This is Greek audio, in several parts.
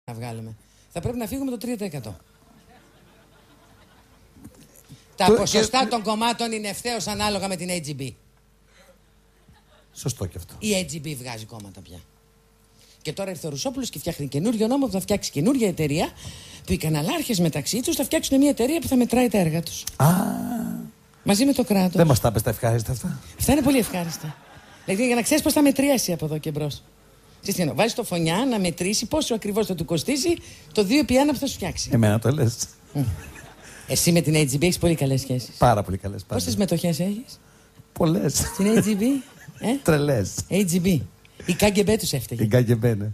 να βγάλουμε. Θα πρέπει να φύγουμε το 3%. Τα ποσοστά των κομμάτων είναι ευθέως ανάλογα με την AGB. Σωστό και αυτό. Η AGB βγάζει κόμματα πια. Και τώρα ήρθε ο Ρουσόπουλος και φτιάχνει καινούριο νόμο που θα φτιάξει καινούργια εταιρεία που οι καναλάρχες μεταξύ τους θα φτιάξουν μια εταιρεία που θα μετράει τα έργα τους. Μαζί με το κράτος. Δεν μας τα πες τα ευχάριστα αυτά. Αυτά είναι πολύ ευχάριστα. Δηλαδή για να ξέρεις πώς θα μετριάσει από εδώ και μπρος. Βάζεις το φωνιά να μετρήσει πόσο ακριβώς θα του κοστίσει το 2x1 που θα σου φτιάξει. Εμένα το λες. Εσύ με την AGB έχεις πολύ καλές σχέσεις. Πάρα πολύ καλές. Πόσες μετοχές έχεις? Πολλές. Στην AGB. Τρελές. AGB. Η KGB τους έφταιγε. Η KGB, ναι.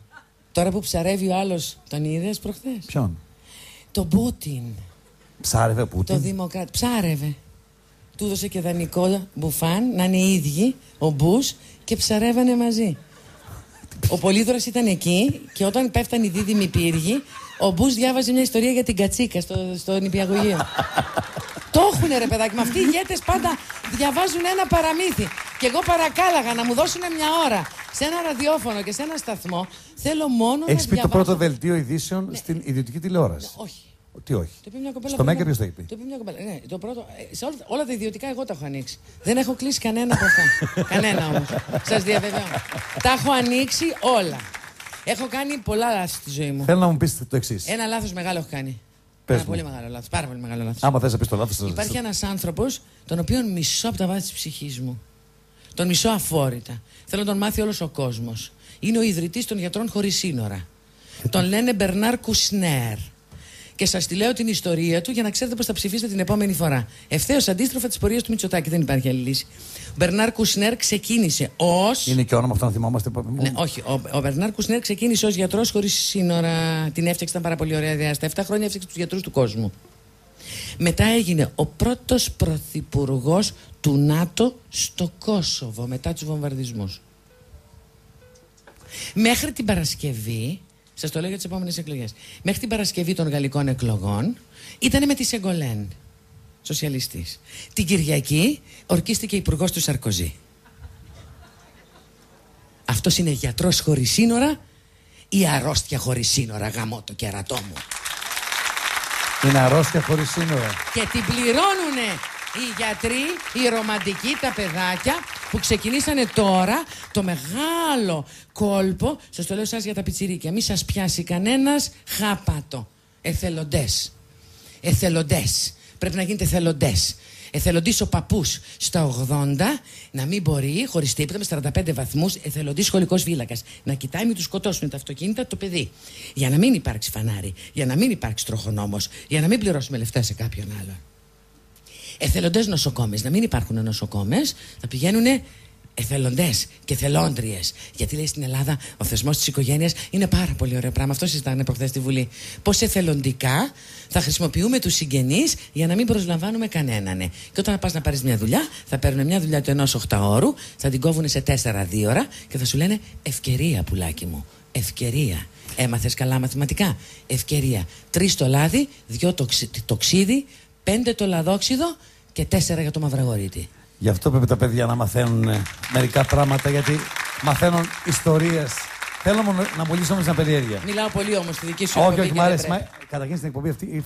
Τώρα που ψαρεύει ο άλλος, τον είδες προχθές? Ποιον? Τον Πούτιν. Ψάρευε Πούτιν. Το Δημοκράτη. Ψάρευε. Του έδωσε και δανεικό μπουφάν να είναι οι ίδιοι, ο Μπούς, και ψαρεύανε μαζί. Ο Πολύδωρος ήταν εκεί και όταν πέφτανε οι δίδυμοι πύργοι, ο Μπούς διάβαζε μια ιστορία για την κατσίκα στο νηπιαγωγείο. Το έχουνε ρε παιδάκι, με αυτοί οι ηγέτες πάντα διαβάζουν ένα παραμύθι. Και εγώ παρακάλαγα να μου δώσουν μια ώρα σε ένα ραδιόφωνο και σε ένα σταθμό. Θέλω μόνο Έχεις να πει διαβάζω. το πρώτο δελτίο ειδήσεων στην ιδιωτική τηλεόραση? Όχι. Τι όχι? Το είπε μια κοπέλα. Στο Μέγκα ποιος το είπε? Το είπε μια κοπέλα. Ναι, το πρώτο, σε όλα τα ιδιωτικά εγώ τα έχω ανοίξει. Δεν έχω κλείσει κανένα από αυτά. Κανένα όμως. Σας διαβεβαιώ. Τα έχω ανοίξει όλα. Έχω κάνει πολλά λάθη στη ζωή μου. Θέλω να μου πεις το εξής. Ένα λάθος μεγάλο έχω κάνει. Πες Πολύ μεγάλο λάθος. Πάρα πολύ μεγάλο λάθος. Άμα θες να πεις το λάθος. Υπάρχει ένας άνθρωπος τον οποίον μισώ από τα βάθη της ψυχής μου. Τον μισώ αφόρητα. Θέλω να τον μάθει όλος ο κόσμος. Είναι ο ιδρυτής των Γιατρών Χωρίς Σύνορα. Τον λένε Μπερνάρ Κουσνέρ. Και σας τη λέω την ιστορία του για να ξέρετε πώς θα ψηφίσετε την επόμενη φορά. Ευθέως αντίστροφα της πορείας του Μητσοτάκη. Δεν υπάρχει άλλη λύση. Ο Μπερνάρ Κουσνέρ ξεκίνησε ως. Είναι και όνομα αυτό να θυμόμαστε. Ναι, όχι. Ο Μπερνάρ Κουσνέρ ξεκίνησε ως γιατρός χωρίς σύνορα. Την έφτιαξε, ήταν πάρα πολύ ωραία ιδέα. Στα 7 χρόνια έφτιαξε τους γιατρούς του κόσμου. Μετά έγινε ο πρώτος πρωθυπουργός του ΝΑΤΟ στο Κόσοβο μετά τους βομβαρδισμούς. Μέχρι την Παρασκευή. Σας το λέω για τις επόμενες εκλογές. Μέχρι την Παρασκευή των γαλλικών εκλογών ήταν με τη Σεγκολέν, σοσιαλιστής. Την Κυριακή ορκίστηκε υπουργός του Σαρκοζή. Αυτός είναι γιατρός χωρίς σύνορα ή αρρώστια χωρίς σύνορα, γαμώ το κερατό μου. Είναι αρρώστια χωρίς σύνορα. Και την πληρώνουνε οι γιατροί, οι ρομαντικοί, τα παιδάκια που ξεκινήσανε τώρα το μεγάλο κόλπο. Σας το λέω σας για τα πιτσιρίκια. Μη σας πιάσει κανένας χάπατο. Εθελοντές. Εθελοντές. Πρέπει να γίνετε εθελοντές. Εθελοντής ο παππούς στα 80 να μην μπορεί, χωρίς τίποτα, με 45 βαθμούς, εθελοντής σχολικός φύλακας. Να κοιτάει μην τους σκοτώσουν τα αυτοκίνητα το παιδί. Για να μην υπάρξει φανάρι, για να μην υπάρξει τροχονόμος, για να μην πληρώσουμε λεφτά σε κάποιον άλλον. Εθελοντές νοσοκόμες, να μην υπάρχουν νοσοκόμες, θα πηγαίνουν εθελοντές και θελόντριες. Γιατί λέει στην Ελλάδα ο θεσμός της οικογένειας είναι πάρα πολύ ωραίο πράγμα. Αυτό συζητάνε προχθές στη Βουλή. Πώς εθελοντικά θα χρησιμοποιούμε τους συγγενείς για να μην προσλαμβάνουμε κανέναν. Και όταν πας να πάρεις μια δουλειά, θα παίρνουν μια δουλειά του 1 8ωρου, θα την κόβουν σε 4 ώρα και θα σου λένε ευκαιρία, πουλάκι μου. Ευκαιρία. Έμαθες καλά μαθηματικά. Ευκαιρία. 3 το λάδι, 2 το ξύδι, 5 το λαδόξιδο και 4 για το μαυραγωρίτι. Γι' αυτό πρέπει τα παιδιά να μαθαίνουν μερικά πράγματα, γιατί μαθαίνουν ιστορίες. Θέλω να μου λύσω όμως μια περιέργεια. Μιλάω πολύ όμως στη δική σου εκπομπή. Όχι, μ' αρέσει. Καταρχήν στην εκπομπή αυτή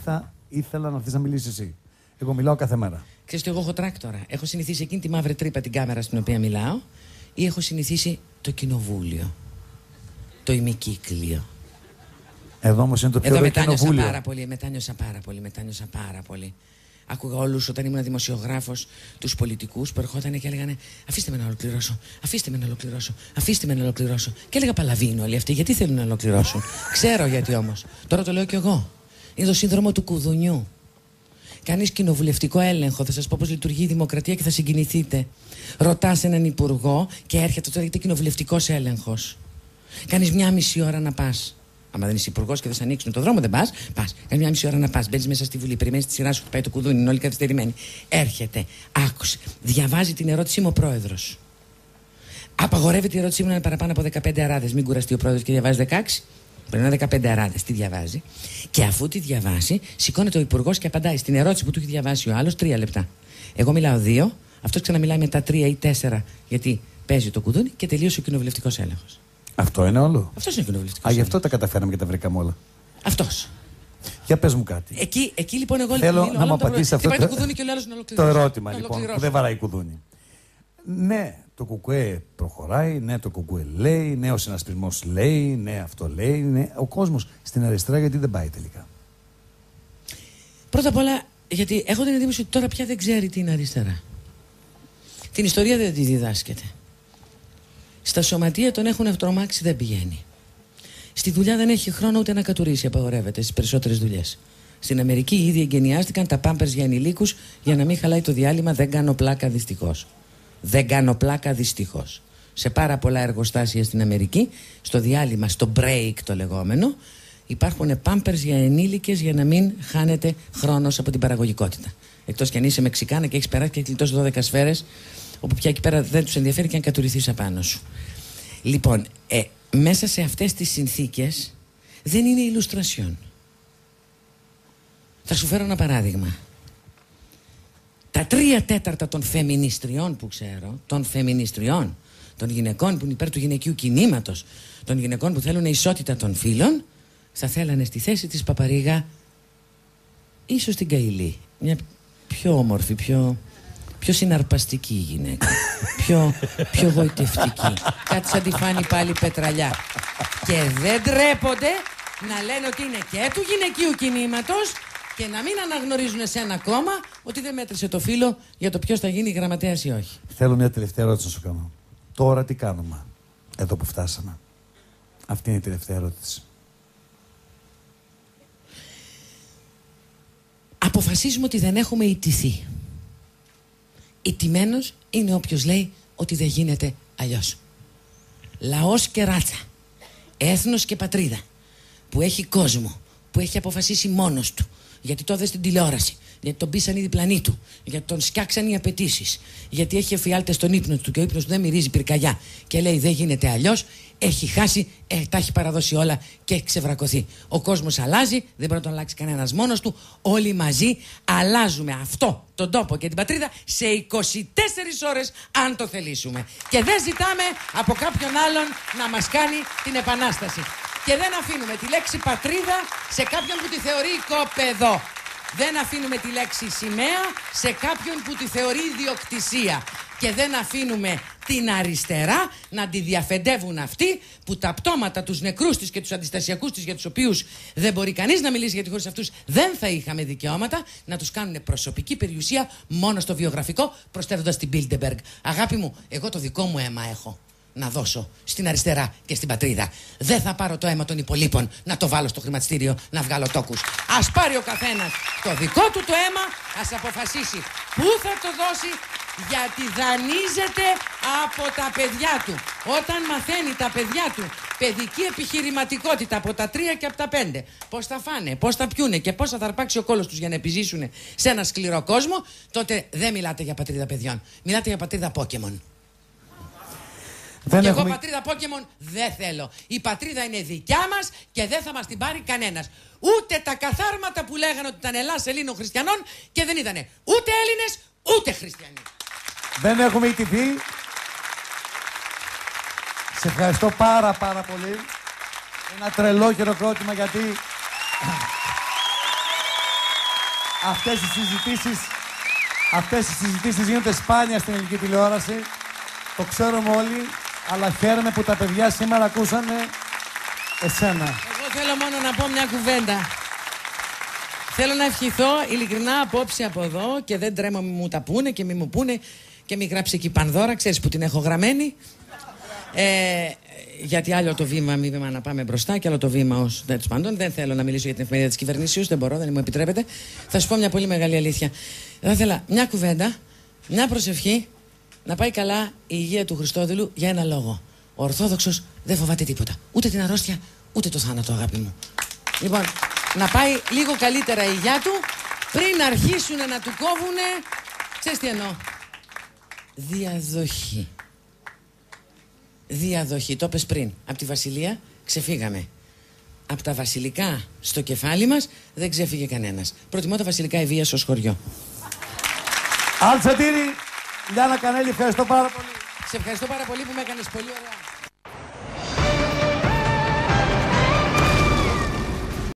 ήθελα να έρθεις να μιλήσεις εσύ. Εγώ μιλάω κάθε μέρα. Ξέρεις ότι εγώ έχω τράκτορα. Έχω συνηθίσει εκείνη τη μαύρη τρύπα την κάμερα στην οποία μιλάω, ή έχω συνηθίσει το κοινοβούλιο. Το ημικύκλιο. Εδώ όμως είναι το πιο ωραίο κοινοβούλιο. Μετάνιωσα πάρα πολύ. Άκουγα όλους όταν ήμουν δημοσιογράφος, τους πολιτικούς που ερχόταν και έλεγαν αφήστε με να ολοκληρώσω. Και έλεγα παλαβίνο όλοι αυτοί, γιατί θέλουν να ολοκληρώσουν. Ξέρω γιατί όμως. Τώρα το λέω κι εγώ. Είναι το σύνδρομο του κουδουνιού. Κάνεις κοινοβουλευτικό έλεγχο, θα σας πω πώς λειτουργεί η δημοκρατία και θα συγκινηθείτε. Ρωτάς έναν υπουργό και έρχεται τώρα γιατί κοινοβουλευτικός έλεγχος. Κάνεις 1,5 ώρα να πας. Άμα δεν είσαι υπουργός και δεν σε ανοίξουν το δρόμο, δεν πας. Πας. Κάνει 1,5 ώρα να πας. Μπαίνεις μέσα στη Βουλή, περιμένεις τη σειρά σου, πάει το κουδούνι, είναι όλοι καθυστερημένοι. Έρχεται, άκουσε, διαβάζει την ερώτηση, είμαι ο πρόεδρος. Απαγορεύεται η ερώτησή μου να είναι παραπάνω από 15 αράδες. Μην κουραστεί ο πρόεδρος και διαβάζει 16. Πρέπει να είναι 15 αράδες. Τι διαβάζει. Και αφού τη διαβάσει, σηκώνεται ο υπουργός και απαντάει στην ερώτηση που του έχει διαβάσει ο άλλος 3 λεπτά. Εγώ μιλάω 2, αυτός ξαναμιλάει μετά 3 ή 4, γιατί παίζει το κουδούνι και τελείωσε ο κοινοβουλευτικός έλεγχος. Αυτό είναι όλο. Αυτό είναι κοινοβουλευτικό. Γι' αυτό τα καταφέραμε και τα βρήκαμε όλα. Αυτός. Για πες μου κάτι. Εκεί λοιπόν εγώ θέλω να μου απαντήσει αυτό το ερώτημα λοιπόν, που δεν βαράει κουδούνι. Ναι, το κουκουέ προχωράει, ναι, το κουκουέ λέει, ναι, ο συνασπισμός λέει, ναι, αυτό λέει, ναι. Ο κόσμος στην αριστερά γιατί δεν πάει τελικά? Πρώτα απ' όλα, γιατί έχω την εντύπωση ότι τώρα πια δεν ξέρει τι είναι αριστερά. Την ιστορία δεν τη διδάσκεται. Στα σωματεία τον έχουν τρομάξει, δεν πηγαίνει. Στη δουλειά δεν έχει χρόνο ούτε να κατουρίσει, απαγορεύεται στις περισσότερες δουλειές. Στην Αμερική ήδη εγκαινιάστηκαν τα πάμπερς για ενηλίκους για να μην χαλάει το διάλειμμα. Δεν κάνω πλάκα δυστυχώς. Δεν κάνω πλάκα δυστυχώς. Σε πάρα πολλά εργοστάσια στην Αμερική, στο διάλειμμα, στο break το λεγόμενο, υπάρχουν πάμπερς για ενήλικες για να μην χάνεται χρόνος από την παραγωγικότητα. Εκτός κι αν είσαι Μεξικάνα και έχεις περάσει και κλειτώσει 12 σφαίρες, όπου πια εκεί πέρα δεν τους ενδιαφέρει και αν κατουρηθείς απάνω σου. Λοιπόν, μέσα σε αυτές τις συνθήκες δεν είναι illustration. Θα σου φέρω ένα παράδειγμα. Τα 3/4 των φεμινιστριών που ξέρω, των γυναικών που είναι υπέρ του γυναικείου κινήματος, των γυναικών που θέλουν ισότητα των φύλων, θα θέλανε στη θέση της Παπαρίγα ίσως την Καηλή. Μια πιο όμορφη, πιο συναρπαστική γυναίκα. Πιο γοητευτική. Κάτι σαν τη Φάνη πάλι Πετραλιά. Και δεν τρέπονται να λένε ότι είναι και του γυναικείου κινήματος και να μην αναγνωρίζουν σε ένα κόμμα ότι δεν μέτρησε το φύλο για το ποιος θα γίνει γραμματέας ή όχι. Θέλω μια τελευταία ερώτηση να σου κάνω. Τώρα τι κάνουμε εδώ που φτάσαμε? Αυτή είναι η τελευταία ερώτηση. Αποφασίζουμε ότι δεν έχουμε ιτηθεί. Ιτημένος είναι όποιος λέει ότι δεν γίνεται αλλιώς. Λαός και ράτσα, έθνος και πατρίδα, που έχει κόσμο, που έχει αποφασίσει μόνος του, γιατί το είδε στην τηλεόραση, γιατί τον πείσαν οι διπλανοί του, γιατί τον σκιάξαν οι απαιτήσεις, γιατί έχει εφιάλτες στον ύπνο του και ο ύπνος του δεν μυρίζει πυρκαγιά και λέει δεν γίνεται αλλιώς, έχει χάσει, τα έχει παραδώσει όλα και έχει ξεβρακωθεί. Ο κόσμος αλλάζει, δεν μπορεί να τον αλλάξει κανένας μόνος του. Όλοι μαζί αλλάζουμε αυτό, τον τόπο και την πατρίδα σε 24 ώρες αν το θελήσουμε. Και δεν ζητάμε από κάποιον άλλον να μας κάνει την επανάσταση. Και δεν αφήνουμε τη λέξη πατρίδα σε κάποιον που τη θεωρεί οικόπεδο. Δεν αφήνουμε τη λέξη σημαία σε κάποιον που τη θεωρεί ιδιοκτησία. Και δεν αφήνουμε την αριστερά να τη διαφεντεύουν αυτοί που τα πτώματα, τους νεκρούς της και τους αντιστασιακούς της, για τους οποίους δεν μπορεί κανείς να μιλήσει, γιατί χωρίς αυτούς δεν θα είχαμε δικαιώματα, να τους κάνουν προσωπική περιουσία μόνο στο βιογραφικό, προσθέτοντας την Bilderberg. Αγάπη μου, εγώ το δικό μου αίμα έχω να δώσω στην αριστερά και στην πατρίδα. Δεν θα πάρω το αίμα των υπολείπων να το βάλω στο χρηματιστήριο να βγάλω τόκους. Ας πάρει ο καθένας το δικό του το αίμα, ας αποφασίσει πού θα το δώσει, γιατί δανείζεται από τα παιδιά του. Όταν μαθαίνει τα παιδιά του παιδική επιχειρηματικότητα από τα 3 και από τα 5, πώς θα φάνε, πώς θα πιούνε και πώς θα αρπάξει ο κόλος τους για να επιζήσουν σε ένα σκληρό κόσμο, τότε δεν μιλάτε για πατρίδα παιδιών. Μιλάτε για πατρίδα Πόκεμον. Και εγώ πατρίδα Πόκεμον δεν θέλω. Η πατρίδα είναι δικιά μας και δεν θα μας την πάρει κανένας. Ούτε τα καθάρματα που λέγανε ότι ήταν Ελλάς Ελλήνων Χριστιανών και δεν ήτανε ούτε Έλληνες ούτε Χριστιανοί. Δεν έχουμε ιτηθεί. Σε ευχαριστώ πάρα πολύ. Ένα τρελό χειροκρότημα, γιατί αυτές οι συζητήσεις γίνονται σπάνια στην ελληνική τηλεόραση. Το ξέρουμε όλοι, αλλά χαίρομαι που τα παιδιά σήμερα ακούσανε εσένα. Εγώ θέλω μόνο να πω μια κουβέντα. Θέλω να ευχηθώ ειλικρινά απόψε από εδώ και δεν τρέμω μη μου τα πούνε και μη μου πούνε και μη γράψει εκεί Πανδώρα, ξέρεις που την έχω γραμμένη. Γιατί άλλο το βήμα, μη βήμα να πάμε μπροστά και άλλο το βήμα ως τέλος πάντων. Δεν θέλω να μιλήσω για την εφημερίδα της κυβερνήσεως, δεν μπορώ, δεν μου επιτρέπετε. Θα σου πω μια πολύ μεγάλη αλήθεια. Θα ήθελα μια κουβέντα, μια προσευχή, να πάει καλά η υγεία του Χριστόδουλου για ένα λόγο. Ο Ορθόδοξος δεν φοβάται τίποτα. Ούτε την αρρώστια, ούτε το θάνατο, αγάπη μου. Λοιπόν, να πάει λίγο καλύτερα η υγεία του πριν αρχίσουν να του κόβουνε. Ξέρεις τι εννοώ? Διαδοχή. Διαδοχή, το πες πριν. Από τη Βασιλεία ξεφύγαμε. Από τα βασιλικά στο κεφάλι μας δεν ξέφυγε κανένας. Προτιμώ τα βασιλικά ευβίας ως χωριό. Αλτσατήρη, Λιάννα Κανέλη, ευχαριστώ πάρα πολύ. Σε ευχαριστώ πάρα πολύ που με έκανες πολύ ωραία.